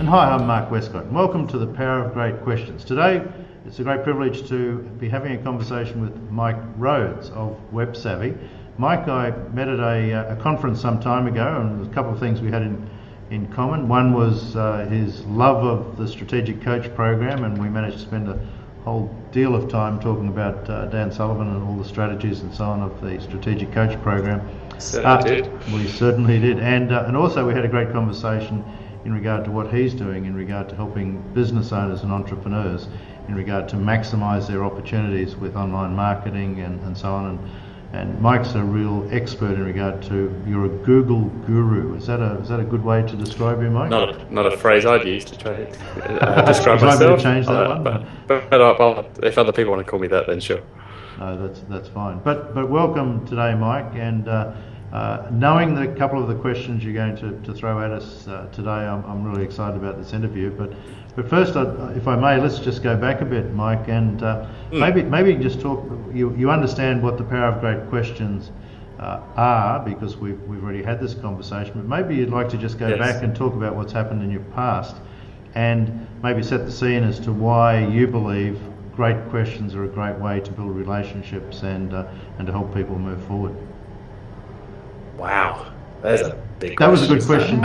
Hi, I'm Mark Westcott, and welcome to the Power of Great Questions. Today, it's a great privilege to be having a conversation with Mike Rhodes of Web Savvy. Mike, I met at a conference some time ago, and there's a couple of things we had in common. One was his love of the Strategic Coach program, and we managed to spend a whole deal of time talking about Dan Sullivan and all the strategies and so on of the Strategic Coach program. Certainly did. We certainly did, and also we had a great conversation in regard to what he's doing in regard to helping business owners and entrepreneurs in regard to maximise their opportunities with online marketing and so on. And Mike's a real expert in regard to, you're a Google guru. Is that a good way to describe you, Mike? Not a phrase I'd use to try to describe myself. myself. Change that one. But if other people want to call me that, then sure. No, that's fine. But welcome today, Mike. And knowing the couple of the questions you're going to throw at us today, I'm really excited about this interview. But first, if I may, let's just go back a bit, Mike, and maybe just talk. You understand what the Power of Great Questions are, because we've already had this conversation. But maybe you'd like to just go back and talk about what's happened in your past, and maybe set the scene as to why you believe great questions are a great way to build relationships and to help people move forward. Wow, there's a big question. That was a good question.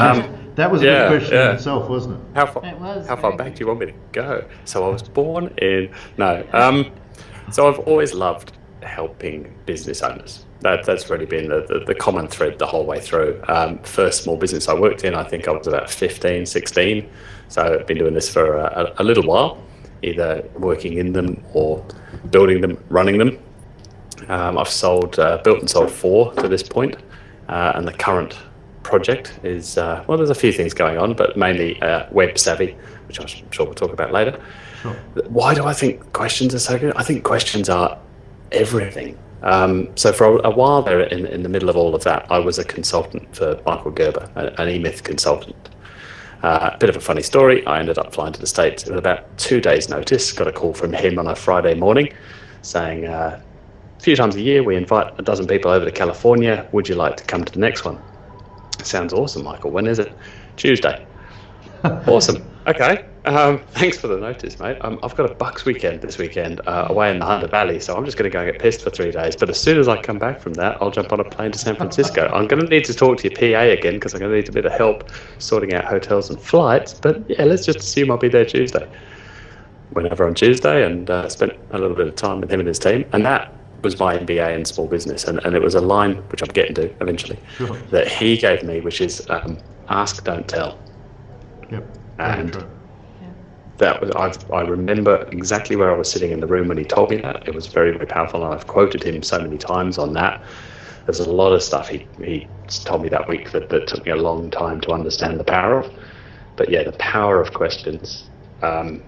That was a good question in itself, wasn't it? How far back do you want me to go? So I was born in... So I've always loved helping business owners. That's really been the common thread the whole way through. First small business I worked in, I think I was about 15, 16. So I've been doing this for a little while, either working in them or building them, running them. I've built and sold 4 to this point. And the current project is, there's a few things going on, but mainly Web Savvy, which I'm sure we'll talk about later. Sure. Why do I think questions are so good? I think questions are everything. So for a while there, in the middle of all of that, I was a consultant for Michael Gerber, an E-Myth consultant. A bit of a funny story. I ended up flying to the States with about 2 days' notice. Got a call from him on a Friday morning saying, a few times a year we invite a dozen people over to California. Would you like to come to the next one? Sounds awesome, Michael. When is it? Tuesday. Awesome. Okay. Thanks for the notice, mate. I've got a Bucks weekend this weekend away in the Hunter Valley, so I'm just going to go and get pissed for 3 days. But as soon as I come back from that, I'll jump on a plane to San Francisco. I'm going to need to talk to your PA again because I'm going to need a bit of help sorting out hotels and flights. But yeah, let's just assume I'll be there Tuesday. Went over on Tuesday and spent a little bit of time with him and his team, and that was my MBA in small business, and it was a line which I'm getting to eventually that he gave me, which is ask, don't tell. Yep. And that was I remember exactly where I was sitting in the room when he told me that. It was very, very powerful, and I've quoted him so many times on that. There's a lot of stuff he told me that week that took me a long time to understand the power of. But yeah, the power of questions, the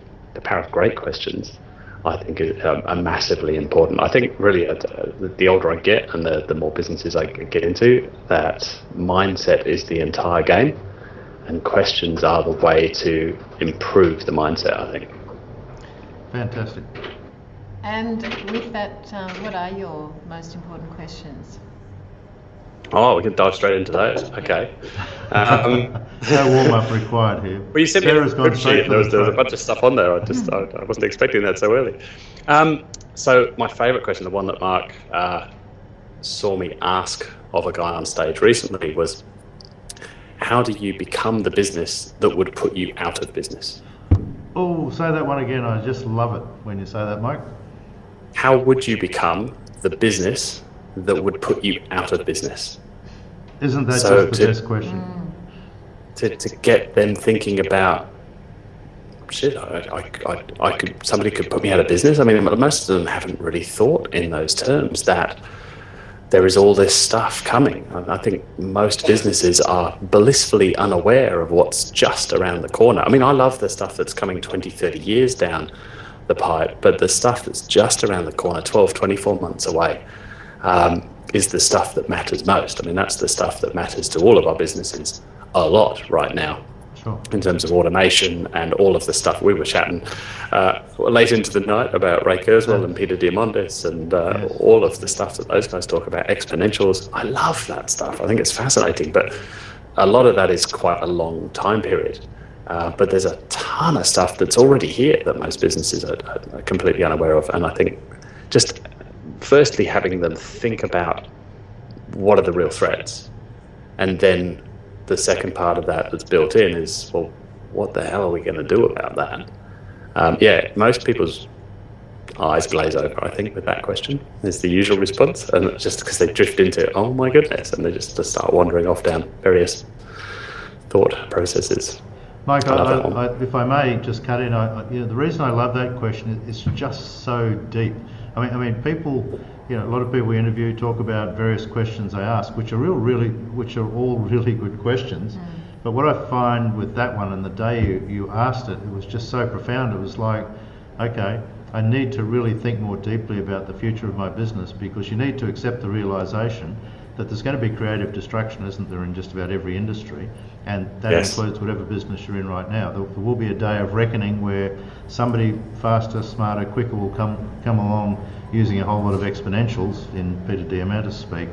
power of great questions, I think are massively important. I think really the older I get and the more businesses I get into, that mindset is the entire game, and questions are the way to improve the mindset, I think. Fantastic. And with that, what are your most important questions? Oh, we can dive straight into those. Okay. No warm-up required here. Well, you sent me a script sheet. There was a bunch of stuff on there. I wasn't expecting that so early. So my favourite question, the one that Mark saw me ask of a guy on stage recently, was, how do you become the business that would put you out of business? Oh, say that one again. I just love it when you say that, Mike. How would you become the business that would put you out of business? Isn't that just the best question? To get them thinking about, shit, somebody could put me out of business. I mean, most of them haven't really thought in those terms, that there is all this stuff coming. I think most businesses are blissfully unaware of what's just around the corner. I mean, I love the stuff that's coming 20, 30 years down the pipe, but the stuff that's just around the corner, 12, 24 months away, is the stuff that matters most. I mean, that's the stuff that matters to all of our businesses a lot right now. Sure. In terms of automation and all of the stuff. We were chatting late into the night about Ray Kurzweil and Peter Diamandis and all of the stuff that those guys talk about, exponentials. I love that stuff. I think it's fascinating, but a lot of that is quite a long time period. But there's a ton of stuff that's already here that most businesses are completely unaware of. And I think just firstly having them think about what are the real threats, and then the second part of that that's built in is, well, what the hell are we going to do about that? Most people's eyes glaze over, I think, with that question is the usual response, and it's just because they drift into, oh my goodness, and they just start wandering off down various thought processes. Mike, if I may just cut in, the reason I love that question is it's just so deep. I mean, people, a lot of people we interview talk about various questions they ask, which are all really good questions. But what I find with that one, and the day you asked it, it was just so profound. It was like, okay, I need to really think more deeply about the future of my business, because you need to accept the realization that there's going to be creative destruction, isn't there, in just about every industry, and that includes whatever business you're in right now. There will be a day of reckoning where somebody faster, smarter, quicker will come along using a whole lot of exponentials, in Peter Diamandis speak,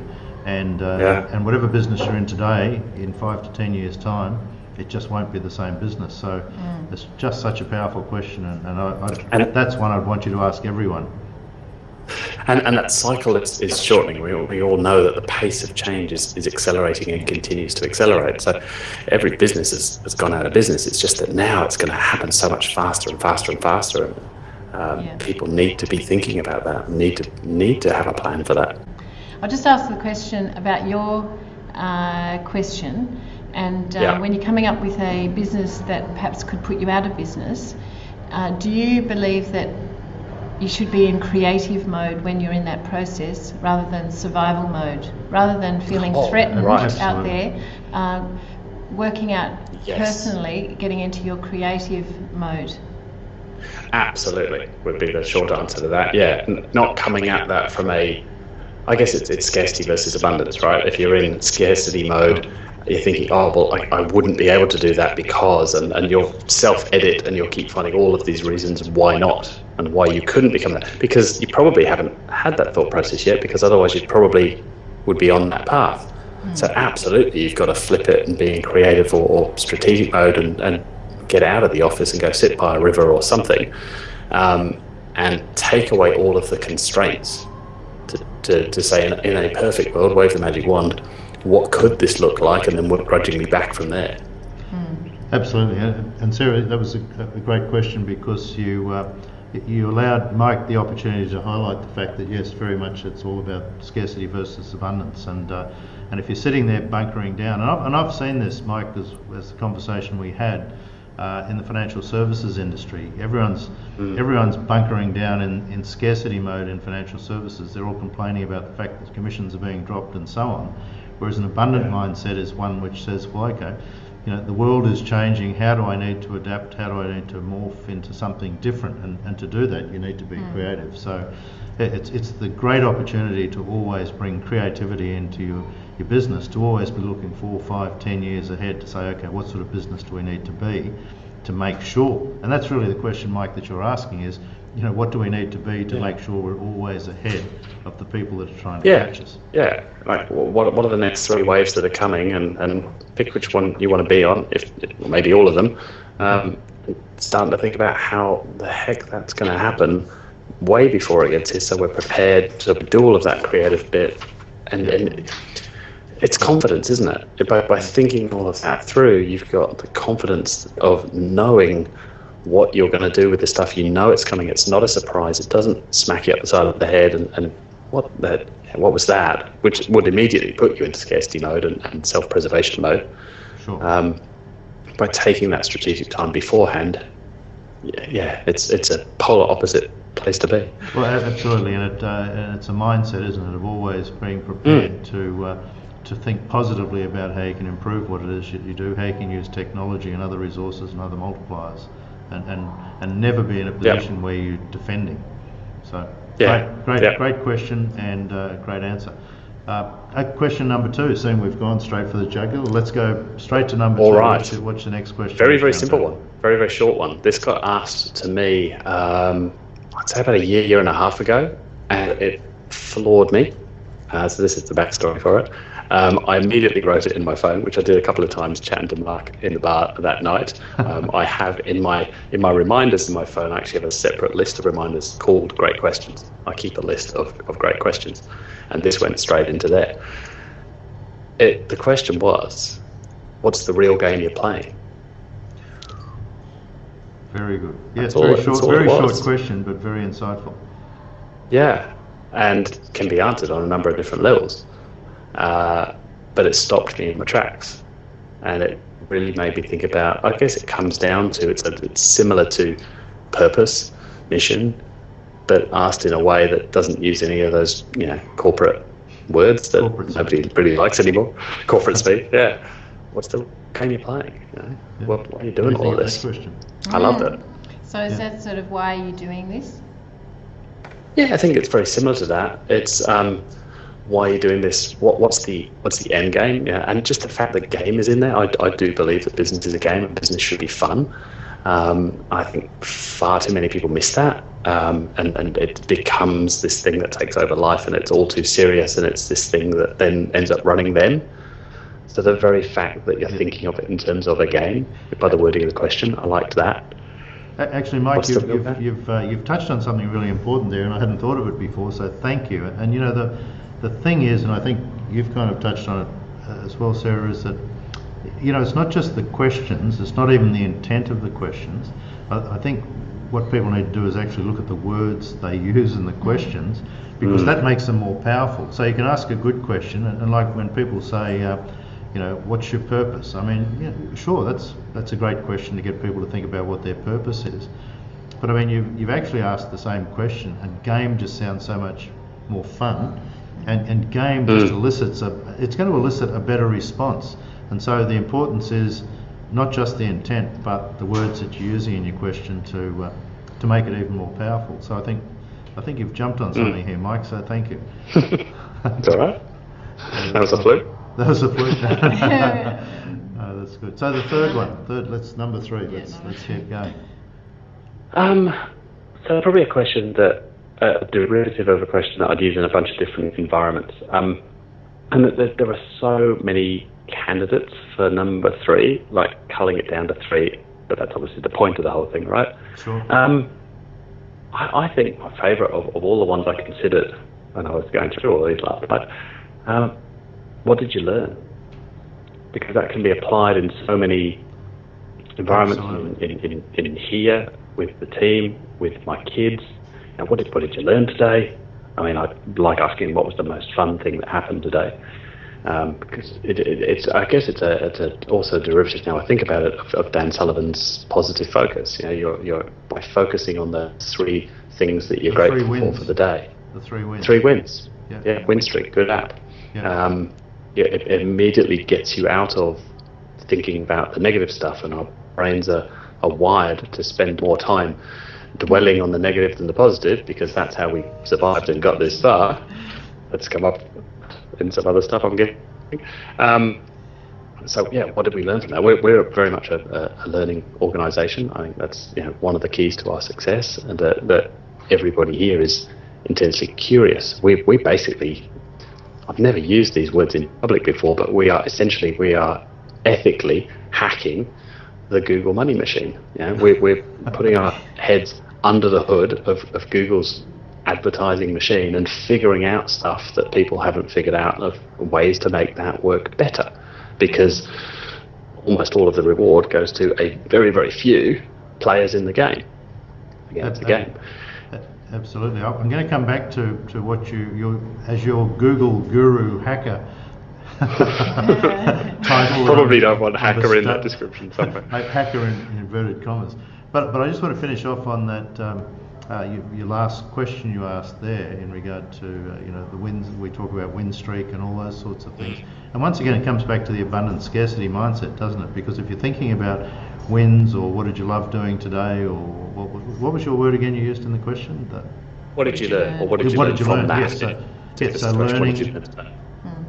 and whatever business you're in today, in 5 to 10 years' time, it just won't be the same business. So it's just such a powerful question, and that's one I'd want you to ask everyone. And that cycle is shortening. We all know that the pace of change is accelerating and continues to accelerate. So every business has gone out of business. It's just that now it's going to happen so much faster and faster and faster. And people need to be thinking about that. Need to have a plan for that. I'll just ask the question about your question. And when you're coming up with a business that perhaps could put you out of business, do you believe that you should be in creative mode when you're in that process, rather than survival mode, rather than feeling threatened out there, working out personally, getting into your creative mode? Absolutely, would be the short answer to that. Yeah, not coming at that from I guess it's scarcity versus abundance, right? If you're in scarcity mode, you're thinking, oh, well, I wouldn't be able to do that because, and you'll self-edit and you'll keep finding all of these reasons why not and why you couldn't become that, because you probably haven't had that thought process yet, because otherwise you probably would be on that path. So absolutely, you've got to flip it and be in creative or strategic mode and get out of the office and go sit by a river or something, and take away all of the constraints to say, in a perfect world, wave the magic wand, what could this look like, and then work grudgingly back from there. Absolutely, and Sarah, that was a great question, because you allowed Mike the opportunity to highlight the fact that yes, very much it's all about scarcity versus abundance, and if you're sitting there bunkering down, and I've seen this, Mike, as the conversation we had in the financial services industry, everyone's bunkering down in scarcity mode in financial services. They're all complaining about the fact that commissions are being dropped and so on. Whereas an abundant mindset is one which says, well, okay, the world is changing. How do I need to adapt? How do I need to morph into something different? And to do that, you need to be creative. So it's the great opportunity to always bring creativity into your business, to always be looking 4, 5, 10 years ahead to say, okay, what sort of business do we need to be to make sure? And that's really the question, Mike, that you're asking is, what do we need to be to make sure we're always ahead of the people that are trying to catch us? Yeah, like what are the next 3 waves that are coming, and pick which one you want to be on, if maybe all of them. Starting to think about how the heck that's going to happen way before it gets here, so we're prepared to do all of that creative bit. And it's confidence, isn't it? By thinking all of that through, you've got the confidence of knowing what you're going to do with the stuff. It's coming. It's not a surprise. It doesn't smack you up the side of the head and what was that, which would immediately put you into scarcity mode and self-preservation mode. Sure. By taking that strategic time beforehand, it's a polar opposite place to be. Well, absolutely, and it's a mindset, isn't it, of always being prepared to think positively about how you can improve what it is that you do, how you can use technology and other resources and other multipliers, and never be in a position where you're defending. So great question and great answer. Question number 2, seeing we've gone straight for the jugular, let's go straight to number 2. All right. What's the next question? Very simple one. Very short one. This got asked to me, I'd say about a year and a half ago, and it floored me. So this is the backstory for it. I immediately wrote it in my phone, which I did a couple of times chatting to Mark in the bar that night. I have in my reminders in my phone, I actually have a separate list of reminders called Great Questions. I keep a list of great questions, and this went straight into there. The question was, what's the real game you're playing? Very good. Yeah, it's very short question, but very insightful. Yeah, and can be answered on a number of different levels. But it stopped me in my tracks, and it really made me think about, I guess it comes down to, it's similar to purpose, mission, but asked in a way that doesn't use any of those, corporate words that nobody really likes anymore. Corporate speak, yeah. What's the game you're playing? What are you doing all this? I loved it. So is that sort of why are you doing this? Yeah, I think it's very similar to that. It's why are you doing this? What's the end game? Yeah, and just the fact that game is in there. I do believe that business is a game and business should be fun. I think far too many people miss that, and it becomes this thing that takes over life, and it's all too serious, and it's this thing that then ends up running them. So the very fact that you're thinking of it in terms of a game, by the wording of the question, I liked that. Actually, Mike, you've touched on something really important there, and I hadn't thought of it before, so thank you. And the thing is, and I think you've kind of touched on it as well, Sarah, is that it's not just the questions, it's not even the intent of the questions. I think what people need to do is actually look at the words they use in the questions, because that makes them more powerful. So you can ask a good question, and like when people say, what's your purpose? I mean, sure, that's a great question to get people to think about what their purpose is. But I mean, you've actually asked the same question, and game just sounds so much more fun, and game just it's going to elicit a better response. And so the importance is not just the intent, but the words that you're using in your question to make it even more powerful. So I think you've jumped on something here, Mike. So thank you. It's all right. That was a fluke. That was a fluke. No, that's good. So the third one, let's number 3. Let's keep going. So probably a question that a derivative of a question that I'd use in a bunch of different environments. And there are so many candidates for number 3, like culling it down to 3, but that's obviously the point of the whole thing, right? Sure. I think my favourite of all the ones I considered when I was going through all these last night, what did you learn? Because that can be applied in so many environments, in here, with the team, with my kids. What did you learn today? I mean, I like asking what was the most fun thing that happened today, because it's I guess it's also a derivative, now I think about it, of Dan Sullivan's positive focus. You're by focusing on the 3 things that you're grateful for the day. The 3 wins. 3 wins. Yeah. Win streak, good app. Yeah. It immediately gets you out of thinking about the negative stuff, and our brains are wired to spend more time dwelling on the negative than the positive, because that's how we survived and got this far. Let's come up in some other stuff I'm getting. What did we learn from that? We're very much a learning organisation. I think that's one of the keys to our success, and that everybody here is intensely curious. We basically, I've never used these words in public before, but we are ethically hacking the Google money machine. We're putting our heads under the hood of Google's advertising machine and figuring out stuff that people haven't figured out, of ways to make that work better, because almost all of the reward goes to a very, very few players in the game. Again, it's a game. Absolutely. I'm going to come back to what you as your Google guru hacker title. Probably don't want hacker in that description somewhere. Hacker in inverted commas. But I just want to finish off on that your last question you asked there in regard to the wins. We talk about win streak and all those sorts of things. And once again, it comes back to the abundance scarcity mindset, doesn't it? Because if you're thinking about wins, or what did you love doing today, or what was your word again you used in the question? What did you learn? Or what did you learn from that? Yes, so learning.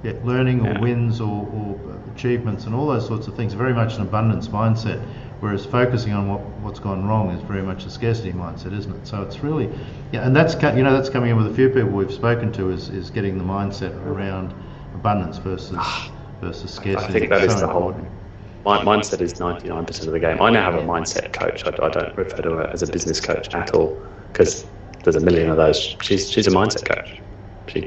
Yeah, learning or wins or achievements and all those sorts of things are very much an abundance mindset, whereas focusing on what's gone wrong is very much a scarcity mindset, isn't it? So it's really, and that's coming in with a few people we've spoken to, is getting the mindset around abundance versus scarcity. I think that is the whole. important. My mindset is 99% of the game. I now have a mindset coach. I don't refer to her as a business coach at all, because there's a million of those. She's a mindset coach. She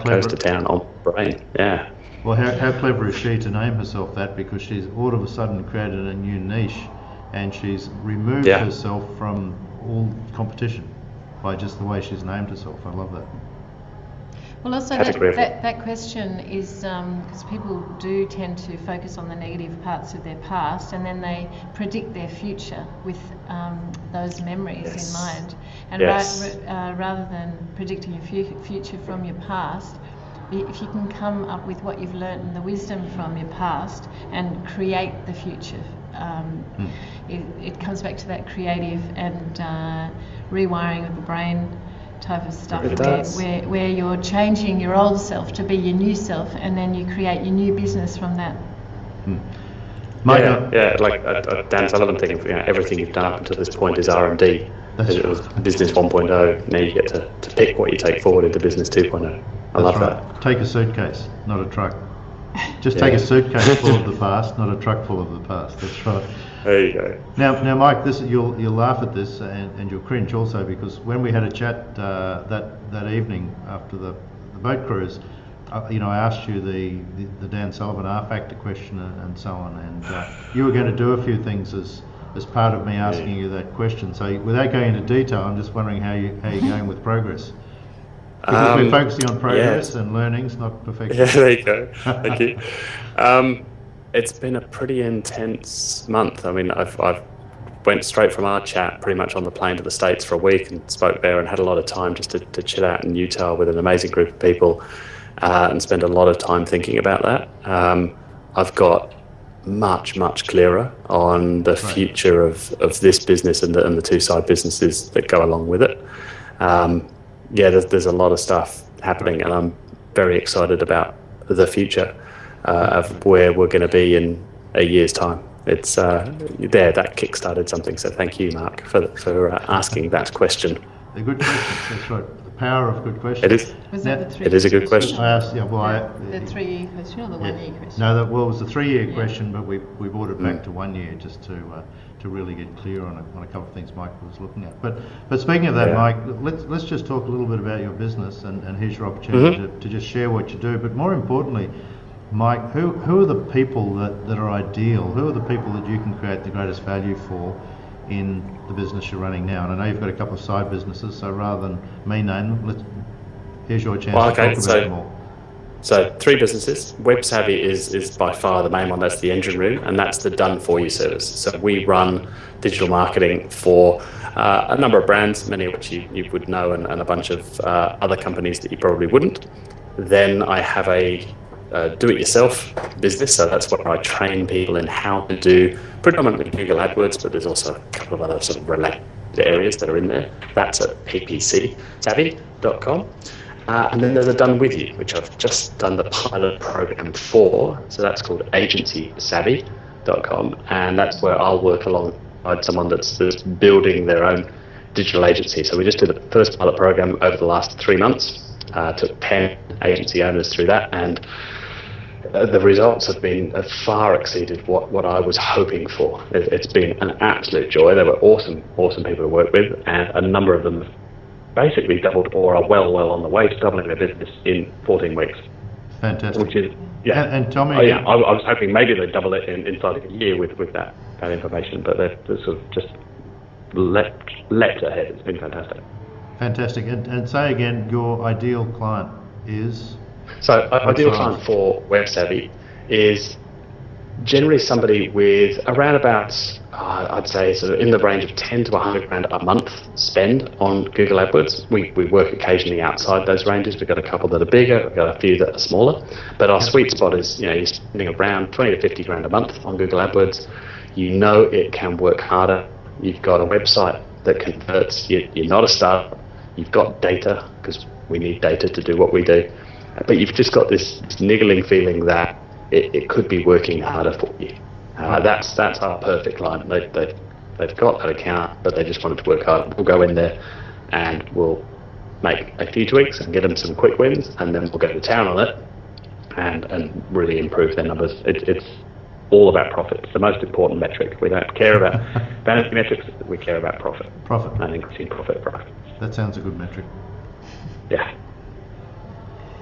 goes to town on brain. Yeah. Well, how clever is she to name herself that? Because she's all of a sudden created a new niche, and she's removed herself from all competition by just the way she's named herself. I love that. Well, also that question is because people do tend to focus on the negative parts of their past, and then they predict their future with those memories in mind. And rather than predicting your future from your past, if you can come up with what you've learned and the wisdom from your past and create the future, it comes back to that creative and rewiring of the brain type of stuff, where you're changing your old self to be your new self, and then you create your new business from that. Mike, like a Dan Sullivan thing. Everything you've done up until this point is R&D. It was Business 1.0. Now you get to pick what you take forward into Business 2.0. I love that. Take a suitcase, not a truck. Just take a suitcase full of the past, not a truck full of the past. That's right. There you go. Now, Mike, you'll laugh at this and you'll cringe also, because when we had a chat that evening after the boat cruise, I asked you the Dan Sullivan R-Factor question and so on, and you were going to do a few things as part of me asking you that question. So without going into detail, I'm just wondering how you're going with progress. Because we're focusing on progress and learnings, not perfection. Yeah, there you go. Thank you. It's been a pretty intense month. I mean, I've went straight from our chat pretty much on the plane to the States for a week and spoke there and had a lot of time just to chill out in Utah with an amazing group of people and spend a lot of time thinking about that. I've got much clearer on the future of this business and the two side businesses that go along with it. There's a lot of stuff happening, and I'm very excited about the future of where we're going to be in a year's time. It's that kick-started something, so thank you, Mark, for asking that question. A good question, that's right. The power of good questions. It is. Was that the 3 It is a good question. I asked, the 3-year question or the 1-year question? No, it was a 3-year question, but we brought it back to 1 year just to really get clear on a couple of things Mike was looking at. But speaking of that, Mike, let's just talk a little bit about your business, and here's your opportunity to just share what you do. But more importantly, Mike, who are the people that are ideal? Who are the people that you can create the greatest value for in the business you're running now? And I know you've got a couple of side businesses, so rather than me name them, here's your chance to talk about them all. So 3 businesses. Web Savvy is by far the main one. That's the engine room, and that's the done-for-you service. So we run digital marketing for a number of brands, many of which you would know, and a bunch of other companies that you probably wouldn't. Then I have a do-it-yourself business, so that's where I train people in how to do predominantly Google AdWords, but there's also a couple of other sort of related areas that are in there. That's at ppcsavvy.com. And then there's a Done With You, which I've just done the pilot program for, so that's called agencysavvy.com, and that's where I'll work alongside someone that's building their own digital agency. So we just did the first pilot program over the last 3 months, took 10 agency owners through that, and the results have far exceeded what I was hoping for. It's been an absolute joy. They were awesome people to work with, and a number of them have basically doubled or are well on the way to doubling their business in 14 weeks. Fantastic. Which is, And tell me... I was hoping maybe they'd double it inside of a year with that information, but they're sort of just leapt ahead. It's been fantastic. Fantastic. And say again, your ideal client is? So ideal client for Web Savvy is generally somebody with around about, I'd say, sort of in the range of 10 to 100 grand a month spend on Google AdWords. We work occasionally outside those ranges. We've got a couple that are bigger, we've got a few that are smaller, but our sweet spot is, you're spending around 20 to 50 grand a month on Google AdWords. It can work harder. You've got a website that converts. You're not a startup. You've got data, because we need data to do what we do, but you've just got this niggling feeling that it could be working harder for you. That's our perfect client. They've got that account, but they just want it to work hard. We'll go in there and we'll make a few tweaks and get them some quick wins, and then we'll go to town on it and really improve their numbers. It's all about profit. It's the most important metric. We don't care about vanity metrics. We care about profit. Profit. And increasing profit. That sounds a good metric. Yeah.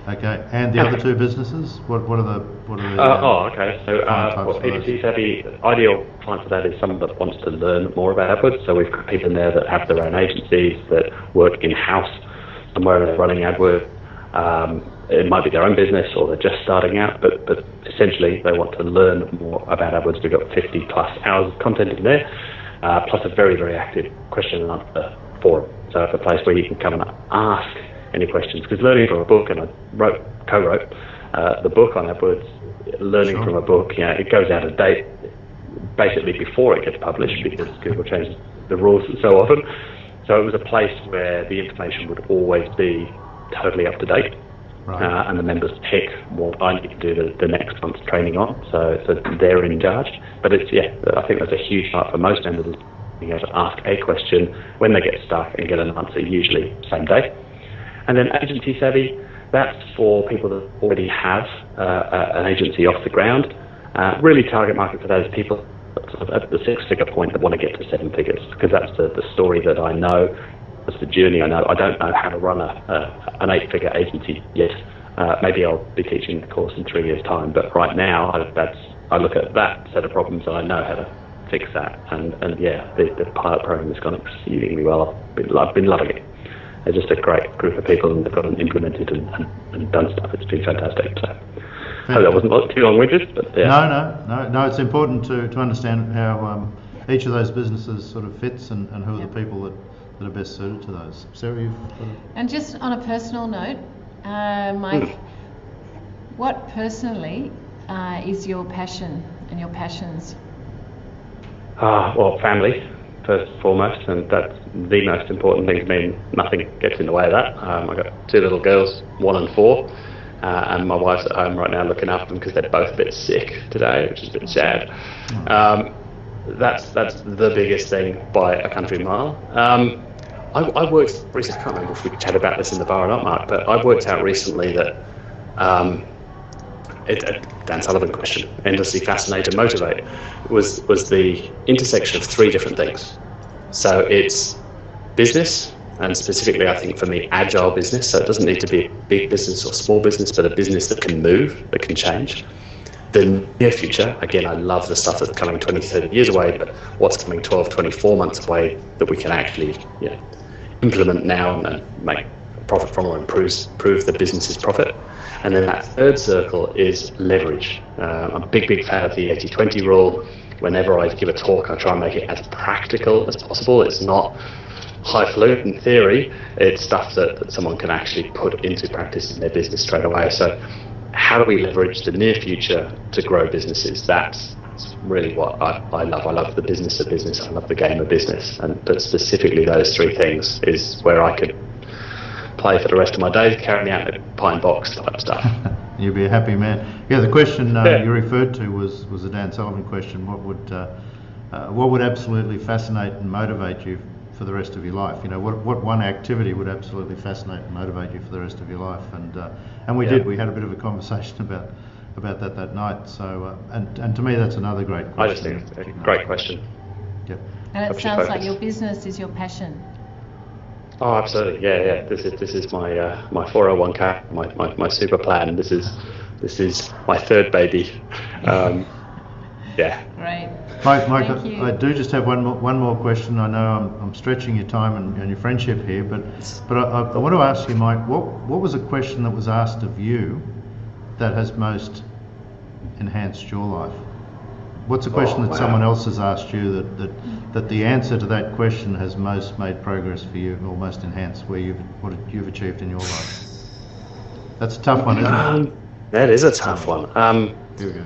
Okay. And the other two businesses? What are the? Okay. So, agency savvy. Ideal client for that is someone that wants to learn more about AdWords. So we've got people in there that have their own agencies, that work in house somewhere they're running AdWords. It might be their own business or they're just starting out, but essentially they want to learn more about AdWords. We've got 50 plus hours of content in there, plus a very, very active question and answer forum. So it's a place where you can come and ask any questions. Because learning from a book, and I co-wrote the book on AdWords, learning from a book, it goes out of date basically before it gets published because Google changes the rules so often. So it was a place where the information would always be totally up to date. Right. And the members pick what I need to do the next month's training on, so they're in charge. But I think that's a huge part for most members, is being able to ask a question when they get stuck and get an answer, usually same day. And then agency savvy, that's for people that already have an agency off the ground. Really target market for those people at the 6-figure point that want to get to 7 figures, because that's the story that I know. That's the journey I know. I don't know how to run an 8-figure agency yet. Maybe I'll be teaching the course in 3 years' time, but right now I look at that set of problems and I know how to fix that. And the pilot program has gone exceedingly well. I've been loving it. They're just a great group of people, and they've got it implemented and done stuff. It's been fantastic. So I hope that wasn't too long-winded, but yeah. No. It's important to understand how each of those businesses sort of fits and who are the people that are best suited to those. Sarah, And just on a personal note, Mike, what personally is your passion and your passions? Well, family, first and foremost, and that's the most important thing to me. Nothing gets in the way of that. I've got 2 little girls, 1 and 4, and my wife's at home right now looking after them because they're both a bit sick today, which is a bit sad. That's the biggest thing by a country mile. I worked recently, I can't remember if we chatted about this in the bar or not, Mark, but I worked out recently that Dan Sullivan question, endlessly fascinate and motivate, was the intersection of 3 different things. So it's business, and specifically I think for me, agile business. So it doesn't need to be a big business or small business, but a business that can move, that can change. The near future, again, I love the stuff that's coming 20, 30 years away, but what's coming 12, 24 months away that we can actually implement now and make profit from, or improve the business's profit. And then that third circle is leverage. I'm a big fan of the 80-20 rule. Whenever I give a talk, I try and make it as practical as possible. It's not highfalutin theory. It's stuff that someone can actually put into practice in their business straight away. So how do we leverage the near future to grow businesses? That's really what I love. I love the business of business. I love the game of business. But specifically those 3 things is where I could play for the rest of my days, carrying out a pine box type stuff. You'd be a happy man. Yeah, the question you referred to was the Dan Sullivan question. What would absolutely fascinate and motivate you for the rest of your life? What one activity would absolutely fascinate and motivate you for the rest of your life? And we did. We had a bit of a conversation about that night. So and to me, that's another great question. I just think it's a great question. Yep. And it sounds like your business is your passion. Oh, absolutely. Yeah. This is my 401k, my super plan. This is my 3rd baby. Yeah. Great. Mike, I do just have one more question. I know I'm stretching your time and your friendship here, but I want to ask you, Mike, what was a question that was asked of you that has most enhanced your life? What's a question that someone else has asked you that the answer to that question has most made progress for you, or most enhanced what you've achieved in your life? That's a tough one, isn't it? That is a tough one. Here we go.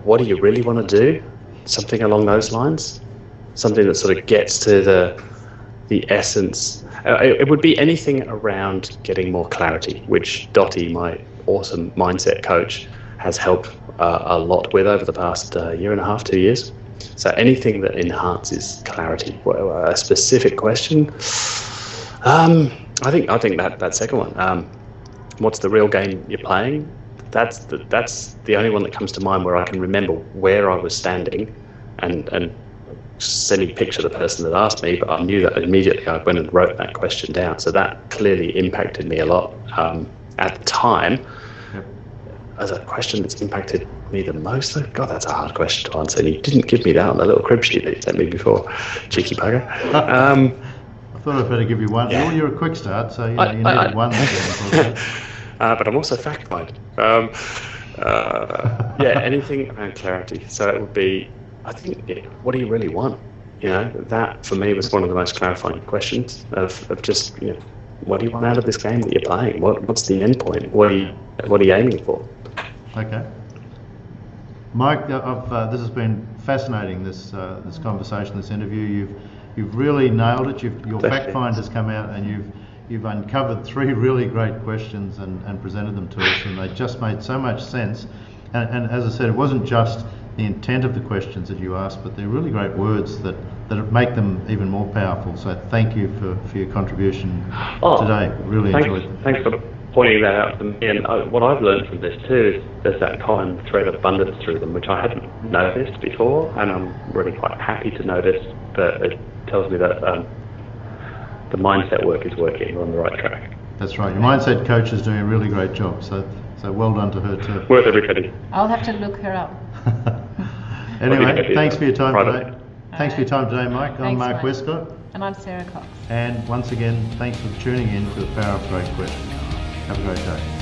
What do you really want to do? Something along those lines? Something that sort of gets to the essence. It would be anything around getting more clarity, which Dottie, my awesome mindset coach, has helped a lot with over the past 1.5 to 2 years. So anything that enhances clarity. A specific question. I think that second one. what's the real game you're playing? That's the only one that comes to mind where I can remember where I was standing and silly picture the person that asked me, but I knew that immediately. I went and wrote that question down. So that clearly impacted me a lot at the time. Yep. As a question that's impacted me the most, God, that's a hard question to answer. And you didn't give me that on the little crib sheet that you sent me before, cheeky bugger. I thought I'd better give you one. Yeah. Well, you're a quick start, so you needed one. But I'm also fact-minded. Anything around clarity. So it would be, I think, what do you really want? That for me was one of the most clarifying questions of just, what do you want out of this game that you're playing? What's the end point? What are you aiming for? Okay. Mike, this has been fascinating, this conversation, this interview. You've really nailed it. Your fact find has come out, and you've uncovered 3 really great questions and presented them to us, and they just made so much sense. And as I said, it wasn't just the intent of the questions that you asked, but they're really great words that make them even more powerful. So thank you for your contribution today. Really enjoyed it. Thanks for pointing that out to me. And what I've learned from this too is there's that common thread of abundance through them, which I hadn't noticed before, and I'm really quite happy to notice that it tells me that the mindset work is working. We're on the right track. That's right. Your mindset coach is doing a really great job. So well done to her too. Worth every penny. I'll have to look her up. Anyway, thanks for your time Private. today. Thanks for your time today, Mike. I'm Thanks, Mark Mike. Westcott. And I'm Sarah Cox. And once again, thanks for tuning in to The Power of Great Questions. Have a great day.